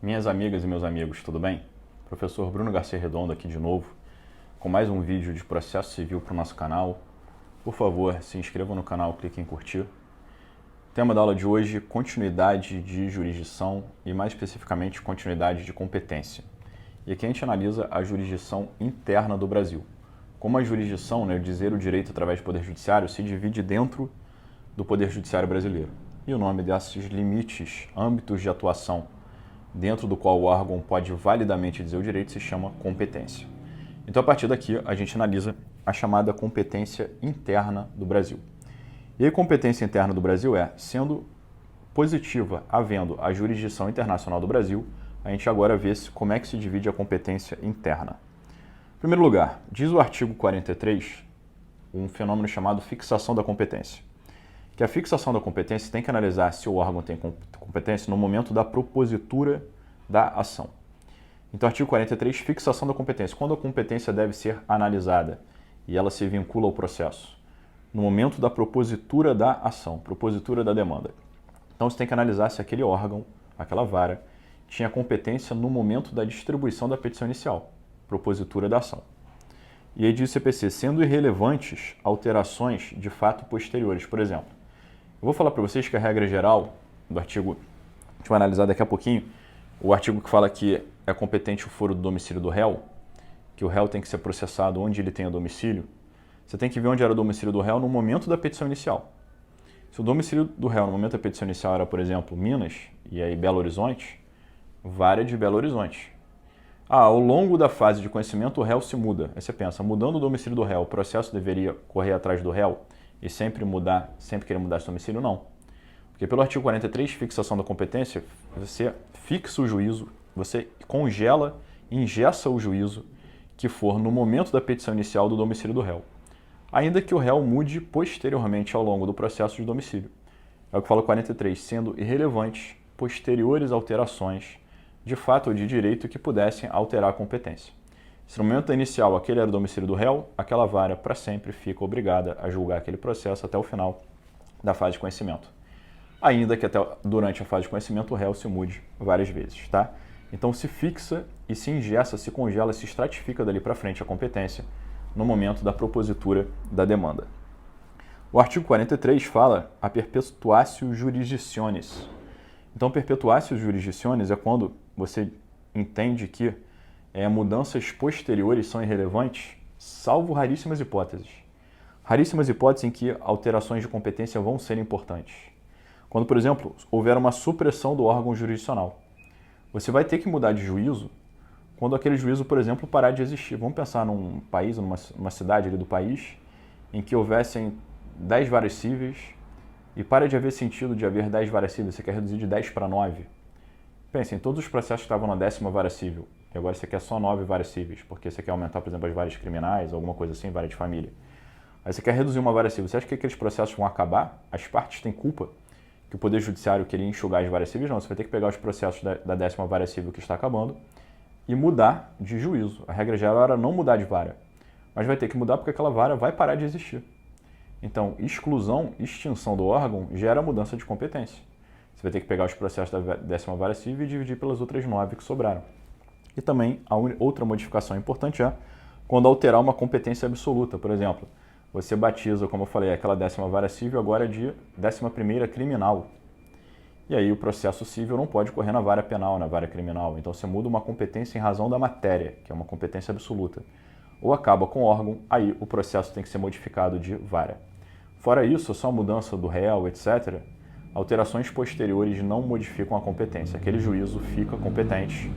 Minhas amigas e meus amigos, tudo bem? Professor Bruno Garcia Redondo aqui de novo, com mais um vídeo de processo civil para o nosso canal. Por favor, se inscreva no canal, clique em curtir. Tema da aula de hoje, continuidade de jurisdição e mais especificamente continuidade de competência. E aqui a gente analisa a jurisdição interna do Brasil. Como a jurisdição, dizer o direito através do Poder Judiciário, se divide dentro do Poder Judiciário brasileiro. E o nome desses limites, âmbitos de atuação, dentro do qual o órgão pode validamente dizer o direito, se chama competência. Então, a partir daqui, a gente analisa a chamada competência interna do Brasil. E a competência interna do Brasil sendo positiva, havendo a jurisdição internacional do Brasil, a gente agora vê como é que se divide a competência interna. Em primeiro lugar, diz o artigo 43, um fenômeno chamado fixação da competência. Que a fixação da competência tem que analisar se o órgão tem competência no momento da propositura da ação. Então, artigo 43, fixação da competência. Quando a competência deve ser analisada e ela se vincula ao processo? No momento da propositura da ação, propositura da demanda. Então, você tem que analisar se aquele órgão, aquela vara, tinha competência no momento da distribuição da petição inicial, propositura da ação. E aí diz o CPC, sendo irrelevantes alterações de fato posteriores. Por exemplo, eu vou falar para vocês que a regra geral do artigo, a gente vai analisar daqui a pouquinho, o artigo que fala que é competente o foro do domicílio do réu, que o réu tem que ser processado onde ele tem o domicílio, você tem que ver onde era o domicílio do réu no momento da petição inicial. Se o domicílio do réu no momento da petição inicial era, por exemplo, Minas e aí Belo Horizonte, vara de Belo Horizonte. Ao longo da fase de conhecimento, o réu se muda. Aí você pensa, mudando o domicílio do réu, o processo deveria correr atrás do réu e sempre querer mudar esse domicílio? Não. Porque pelo artigo 43, fixação da competência, você fixa o juízo, você congela, engessa o juízo que for no momento da petição inicial do domicílio do réu. Ainda que o réu mude posteriormente ao longo do processo de domicílio. É o que fala o 43, sendo irrelevantes posteriores alterações de fato ou de direito que pudessem alterar a competência. Se no momento inicial aquele era o domicílio do réu, aquela vara para sempre fica obrigada a julgar aquele processo até o final da fase de conhecimento. Ainda que até durante a fase de conhecimento o réu se mude várias vezes, tá? Então se fixa e se engessa, se congela, se estratifica dali para frente a competência no momento da propositura da demanda. O artigo 43 fala a perpetuatio jurisdicionis. Então, perpetuatio jurisdicionis é quando você entende que mudanças posteriores são irrelevantes, salvo raríssimas hipóteses. Raríssimas hipóteses em que alterações de competência vão ser importantes. Quando, por exemplo, houver uma supressão do órgão jurisdicional. Você vai ter que mudar de juízo quando aquele juízo, por exemplo, parar de existir. Vamos pensar num país, numa cidade ali do país, em que houvessem 10 varas cíveis e para de haver sentido de haver 10 varas cíveis, você quer reduzir de 10 para 9. Pensem, todos os processos que estavam na 10ª vara civil, e agora você quer só 9 varas cíveis, porque você quer aumentar, por exemplo, as varas criminais, alguma coisa assim, vara de família. Aí você quer reduzir uma vara civil. Você acha que aqueles processos vão acabar? As partes têm culpa? Que o Poder Judiciário queria enxugar as varas civis? Não, você vai ter que pegar os processos da 10ª vara civil que está acabando e mudar de juízo. A regra geral era não mudar de vara, mas vai ter que mudar porque aquela vara vai parar de existir. Então, exclusão, extinção do órgão gera mudança de competência. Você vai ter que pegar os processos da 10ª vara civil e dividir pelas outras 9 que sobraram. E também, a outra modificação importante quando alterar uma competência absoluta. Por exemplo, você batiza, como eu falei, aquela 10ª vara civil agora de 11ª criminal. E aí o processo civil não pode correr na vara penal, na vara criminal. Então você muda uma competência em razão da matéria, que é uma competência absoluta. Ou acaba com o órgão, aí o processo tem que ser modificado de vara. Fora isso, só a mudança do réu, etc., alterações posteriores não modificam a competência. Aquele juízo fica competente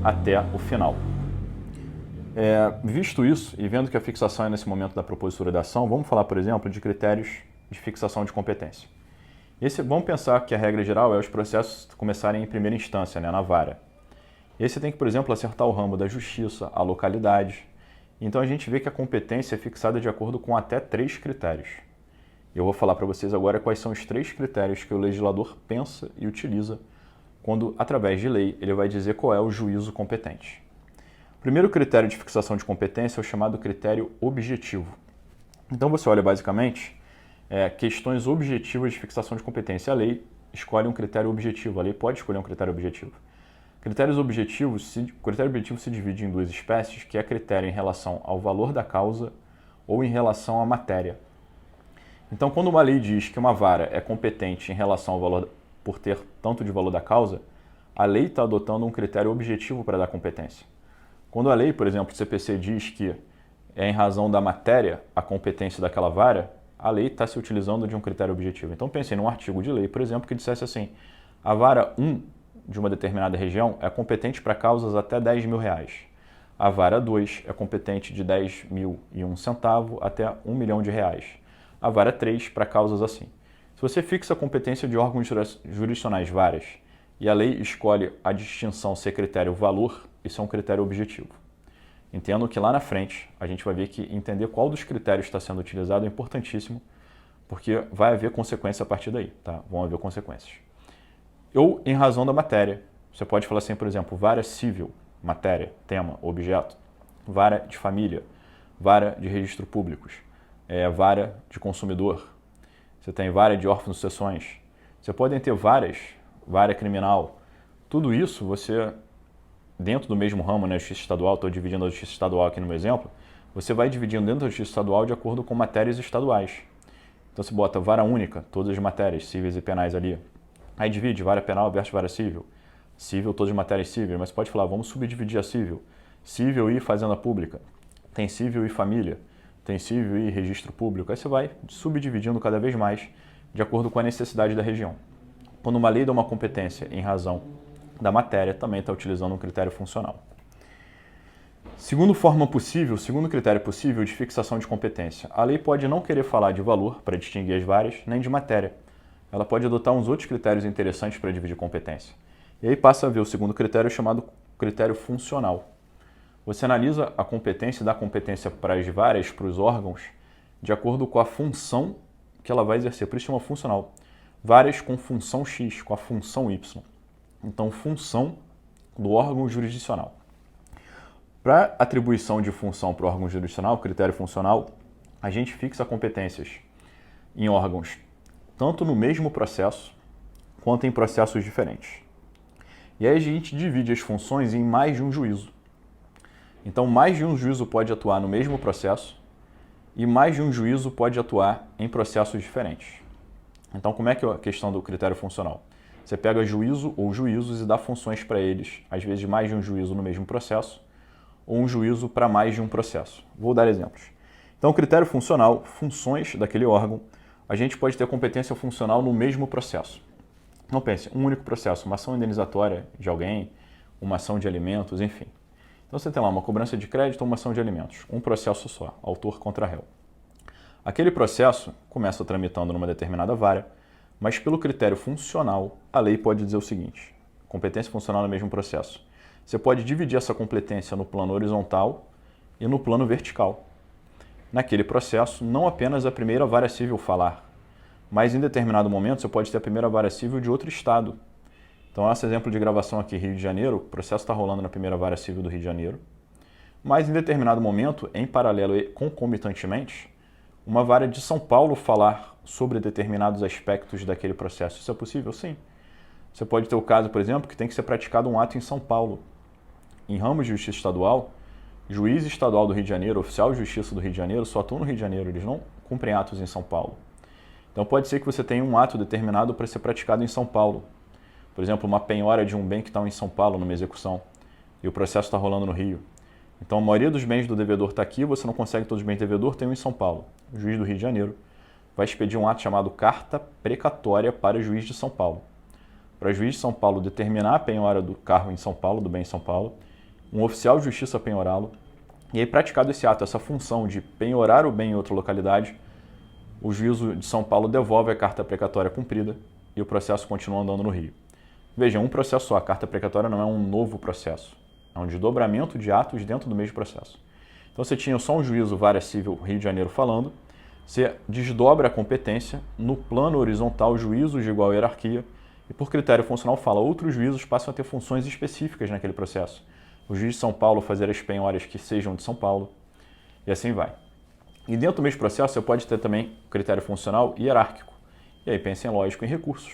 até o final. Visto isso, e vendo que a fixação é nesse momento da propositura da ação, vamos falar, por exemplo, de critérios de fixação de competência. Vamos pensar que a regra geral é os processos começarem em primeira instância, na vara. E você tem que, por exemplo, acertar o ramo da justiça, a localidade. Então a gente vê que a competência é fixada de acordo com até 3 critérios. Eu vou falar para vocês agora quais são os 3 critérios que o legislador pensa e utiliza quando, através de lei, ele vai dizer qual é o juízo competente. O primeiro critério de fixação de competência é o chamado critério objetivo. Então você olha basicamente questões objetivas de fixação de competência. A lei escolhe um critério objetivo, a lei pode escolher um critério objetivo. Critério objetivo se divide em duas espécies, que é critério em relação ao valor da causa ou em relação à matéria. Então, quando uma lei diz que uma vara é competente em relação ao valor, por ter tanto de valor da causa, a lei está adotando um critério objetivo para dar competência. Quando a lei, por exemplo, o CPC diz que é em razão da matéria a competência daquela vara, a lei está se utilizando de um critério objetivo. Então, pensei num artigo de lei, por exemplo, que dissesse assim: a vara 1 de uma determinada região é competente para causas até R$10.000. A vara 2 é competente de 10.001 centavo até R$1 milhão. A vara 3 para causas assim. Se você fixa a competência de órgãos jurisdicionais várias e a lei escolhe a distinção ser critério valor, isso é um critério objetivo. Entendo que lá na frente a gente vai ver que entender qual dos critérios está sendo utilizado é importantíssimo, porque vai haver consequência a partir daí, tá? Vão haver consequências. Ou em razão da matéria. Você pode falar assim, por exemplo, vara civil, matéria, tema, objeto, vara de família, vara de registro públicos, vara de consumidor, você tem vara de órfãos-sucessões, você pode ter vara criminal. Tudo isso você, dentro do mesmo ramo, né, justiça estadual, estou dividindo a justiça estadual aqui no meu exemplo, você vai dividindo dentro da justiça estadual de acordo com matérias estaduais. Então você bota vara única, todas as matérias cíveis e penais ali. Aí divide vara penal versus vara civil. Civil, todas as matérias cíveis, mas pode falar, vamos subdividir a civil. Civil e fazenda pública. Tem civil e família. Tem civil e registro público. Aí você vai subdividindo cada vez mais de acordo com a necessidade da região. Quando uma lei dá uma competência em razão da matéria, também está utilizando um critério funcional. Segundo critério possível de fixação de competência, a lei pode não querer falar de valor para distinguir as varas, nem de matéria. Ela pode adotar uns outros critérios interessantes para dividir competência. E aí passa a ver o segundo critério, chamado critério funcional. Você analisa a competência e dá competência para as varas, para os órgãos, de acordo com a função que ela vai exercer. Por isso chama funcional. Varas com função X, com a função Y. Então, função do órgão jurisdicional. Para atribuição de função para o órgão jurisdicional, critério funcional, a gente fixa competências em órgãos tanto no mesmo processo quanto em processos diferentes. E aí a gente divide as funções em mais de um juízo. Então, mais de um juízo pode atuar no mesmo processo e mais de um juízo pode atuar em processos diferentes. Então, como é que é a questão do critério funcional? Você pega juízo ou juízos e dá funções para eles, às vezes mais de um juízo no mesmo processo ou um juízo para mais de um processo. Vou dar exemplos. Então, critério funcional, funções daquele órgão, a gente pode ter competência funcional no mesmo processo. Não pense, um único processo, uma ação indenizatória de alguém, uma ação de alimentos, enfim. Então você tem lá uma cobrança de crédito ou uma ação de alimentos, um processo só, autor contra réu. Aquele processo começa tramitando numa determinada vara, mas pelo critério funcional, a lei pode dizer o seguinte: competência funcional no mesmo processo. Você pode dividir essa competência no plano horizontal e no plano vertical. Naquele processo, não apenas a primeira vara civil falar, mas em determinado momento você pode ter a primeira vara civil de outro estado. Então, esse exemplo de gravação aqui, Rio de Janeiro, o processo está rolando na primeira vara civil do Rio de Janeiro, mas em determinado momento, em paralelo e concomitantemente, uma vara de São Paulo falar sobre determinados aspectos daquele processo. Isso é possível? Sim. Você pode ter o caso, por exemplo, que tem que ser praticado um ato em São Paulo. Em ramos de justiça estadual, juiz estadual do Rio de Janeiro, oficial de justiça do Rio de Janeiro, só atuam no Rio de Janeiro, eles não cumprem atos em São Paulo. Então pode ser que você tenha um ato determinado para ser praticado em São Paulo. Por exemplo, uma penhora de um bem que está em São Paulo, numa execução, e o processo está rolando no Rio. Então a maioria dos bens do devedor está aqui, você não consegue todos os bens do devedor, tem um em São Paulo. O juiz do Rio de Janeiro vai expedir um ato chamado carta precatória para o juiz de São Paulo. Para o juiz de São Paulo determinar a penhora do carro em São Paulo, do bem em São Paulo, um oficial de justiça penhorá-lo, e aí praticado esse ato, essa função de penhorar o bem em outra localidade, o juízo de São Paulo devolve a carta precatória cumprida e o processo continua andando no Rio. Veja, um processo só, a carta precatória não é um novo processo, é um desdobramento de atos dentro do mesmo processo. Então você tinha só um juízo vara civil Rio de Janeiro falando, você desdobra a competência, no plano horizontal juízos de igual hierarquia, e por critério funcional fala, outros juízos passam a ter funções específicas naquele processo. O juiz de São Paulo fazer as penhoras que sejam de São Paulo, e assim vai. E dentro do mesmo processo você pode ter também critério funcional hierárquico. E aí pensem, lógico, em recursos.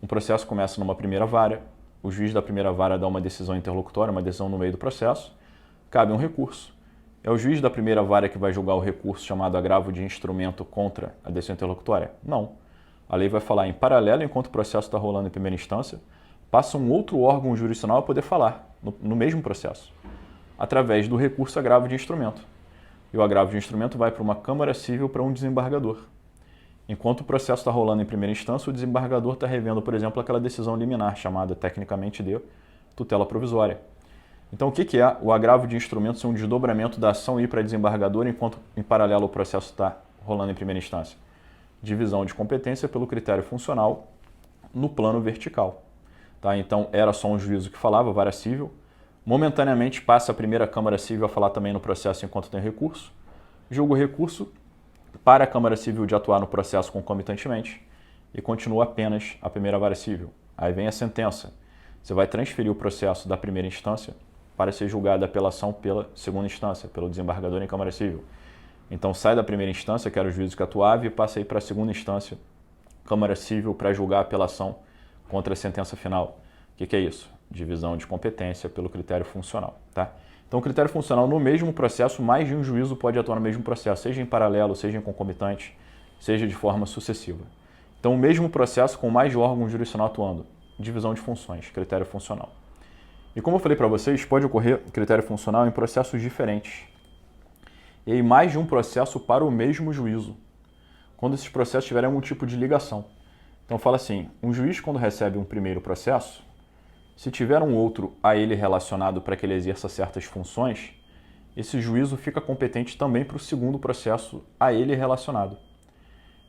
Um processo começa numa primeira vara, o juiz da primeira vara dá uma decisão interlocutória, uma decisão no meio do processo, cabe um recurso. É o juiz da primeira vara que vai julgar o recurso chamado agravo de instrumento contra a decisão interlocutória? Não. A lei vai falar em paralelo, enquanto o processo está rolando em primeira instância, passa um outro órgão jurisdicional a poder falar no mesmo processo, através do recurso agravo de instrumento. E o agravo de instrumento vai para uma Câmara Civil para um desembargador. Enquanto o processo está rolando em primeira instância, o desembargador está revendo, por exemplo, aquela decisão liminar, chamada tecnicamente de tutela provisória. Então, o que é o agravo de instrumento ser um desdobramento da ação ir para desembargador, enquanto em paralelo o processo está rolando em primeira instância? Divisão de competência pelo critério funcional no plano vertical. Tá? Então, era só um juízo que falava, vara civil. Momentaneamente passa a primeira Câmara Civil a falar também no processo enquanto tem recurso. Julga o recurso para a Câmara Civil de atuar no processo concomitantemente e continua apenas a primeira vara civil. Aí vem a sentença. Você vai transferir o processo da primeira instância para ser julgado a apelação pela segunda instância, pelo desembargador em Câmara Civil. Então sai da primeira instância, que era o juízo que atuava, e passa aí para a segunda instância, Câmara Civil, para julgar a apelação contra a sentença final. O que é isso? Divisão de competência pelo critério funcional. Tá? Então, o critério funcional, no mesmo processo, mais de um juízo pode atuar no mesmo processo, seja em paralelo, seja em concomitante, seja de forma sucessiva. Então, o mesmo processo com mais de órgão jurisdicional atuando. Divisão de funções, critério funcional. E como eu falei para vocês, pode ocorrer critério funcional em processos diferentes. E aí, mais de um processo para o mesmo juízo, quando esses processos tiverem algum tipo de ligação. Então, fala assim, um juiz, quando recebe um primeiro processo, se tiver um outro a ele relacionado para que ele exerça certas funções, esse juízo fica competente também para o segundo processo a ele relacionado.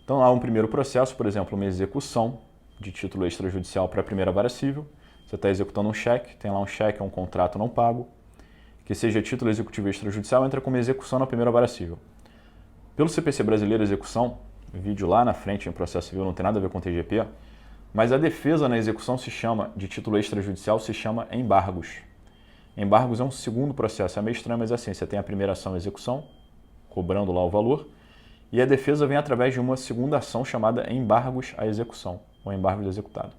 Então, há um primeiro processo, por exemplo, uma execução de título extrajudicial para a primeira vara civil. Você está executando um cheque, tem lá um cheque, é um contrato não pago, que seja título executivo extrajudicial, entra como execução na primeira vara civil. Pelo CPC brasileiro, execução, vídeo lá na frente em processo civil, não tem nada a ver com TGP, mas a defesa na execução se chama, de título extrajudicial, se chama embargos. Embargos é um segundo processo, é meio estranho, mas é assim, você tem a primeira ação execução, cobrando lá o valor, e a defesa vem através de uma segunda ação chamada embargos à execução, ou embargos executado.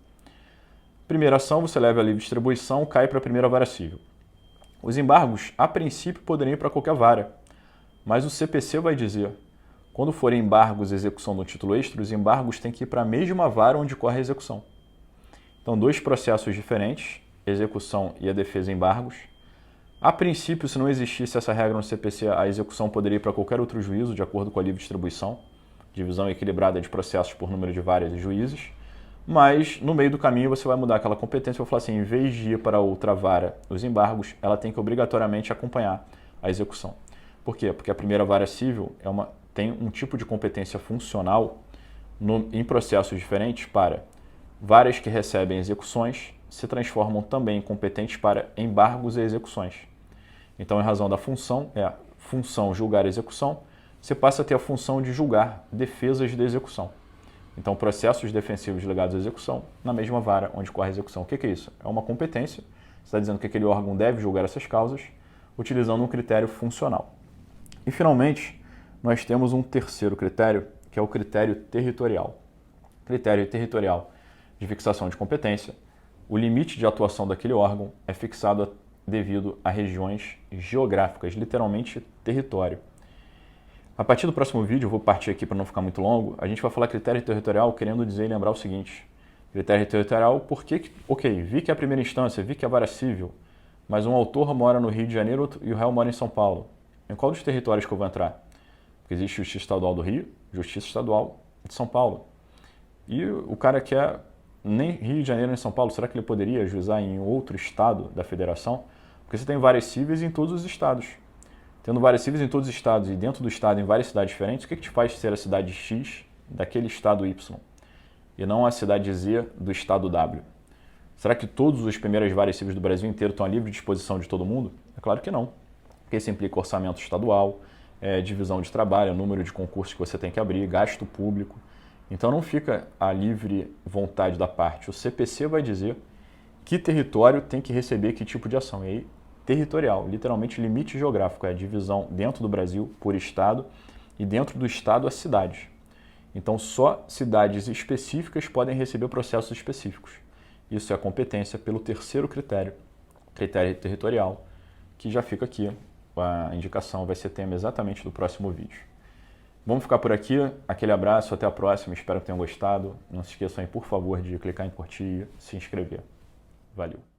Primeira ação, você leva a livre distribuição, cai para a primeira vara civil. Os embargos, a princípio, poderiam ir para qualquer vara, mas o CPC vai dizer, quando forem embargos e execução do título extra, os embargos têm que ir para a mesma vara onde corre a execução. Então, dois processos diferentes, execução e a defesa embargos. A princípio, se não existisse essa regra no CPC, a execução poderia ir para qualquer outro juízo, de acordo com a livre distribuição, divisão equilibrada de processos por número de varas e juízes. Mas, no meio do caminho, você vai mudar aquela competência e vai falar assim, em vez de ir para outra vara os embargos, ela tem que obrigatoriamente acompanhar a execução. Por quê? Porque a primeira vara civil tem um tipo de competência funcional em processos diferentes para varas que recebem execuções se transformam também em competentes para embargos e execuções. Então, em razão da função, função julgar a execução, você passa a ter a função de julgar defesas de execução. Então, processos defensivos ligados à execução na mesma vara onde corre a execução. O que é isso? É uma competência, você está dizendo que aquele órgão deve julgar essas causas, utilizando um critério funcional. E, finalmente, nós temos um terceiro critério, que é o critério territorial. Critério territorial de fixação de competência. O limite de atuação daquele órgão é fixado devido a regiões geográficas, literalmente território. A partir do próximo vídeo, eu vou partir aqui para não ficar muito longo, a gente vai falar critério territorial querendo dizer e lembrar o seguinte. Critério territorial, ok, vi que é a primeira instância, vi que é a vara civil, mas um autor mora no Rio de Janeiro e o réu mora em São Paulo. Em qual dos territórios que eu vou entrar? Porque existe Justiça Estadual do Rio, Justiça Estadual de São Paulo. E o cara que é nem Rio de Janeiro nem São Paulo, será que ele poderia ajuizar em outro estado da federação? Porque você tem várias cíveis em todos os estados. Tendo várias cíveis em todos os estados e dentro do estado em várias cidades diferentes, o que te faz ser a cidade X daquele estado Y e não a cidade Z do estado W? Será que todas as primeiras várias cíveis do Brasil inteiro estão à livre disposição de todo mundo? É claro que não. Porque isso implica orçamento estadual, divisão de trabalho, número de concursos que você tem que abrir, gasto público. Então não fica à livre vontade da parte. O CPC vai dizer que território tem que receber que tipo de ação. E aí, territorial, literalmente limite geográfico, é a divisão dentro do Brasil por estado e dentro do estado a cidade. Então só cidades específicas podem receber processos específicos. Isso é a competência pelo terceiro critério, critério territorial, que já fica aqui. A indicação vai ser tema exatamente do próximo vídeo. Vamos ficar por aqui. Aquele abraço, até a próxima. Espero que tenham gostado. Não se esqueçam aí, por favor, de clicar em curtir e se inscrever. Valeu!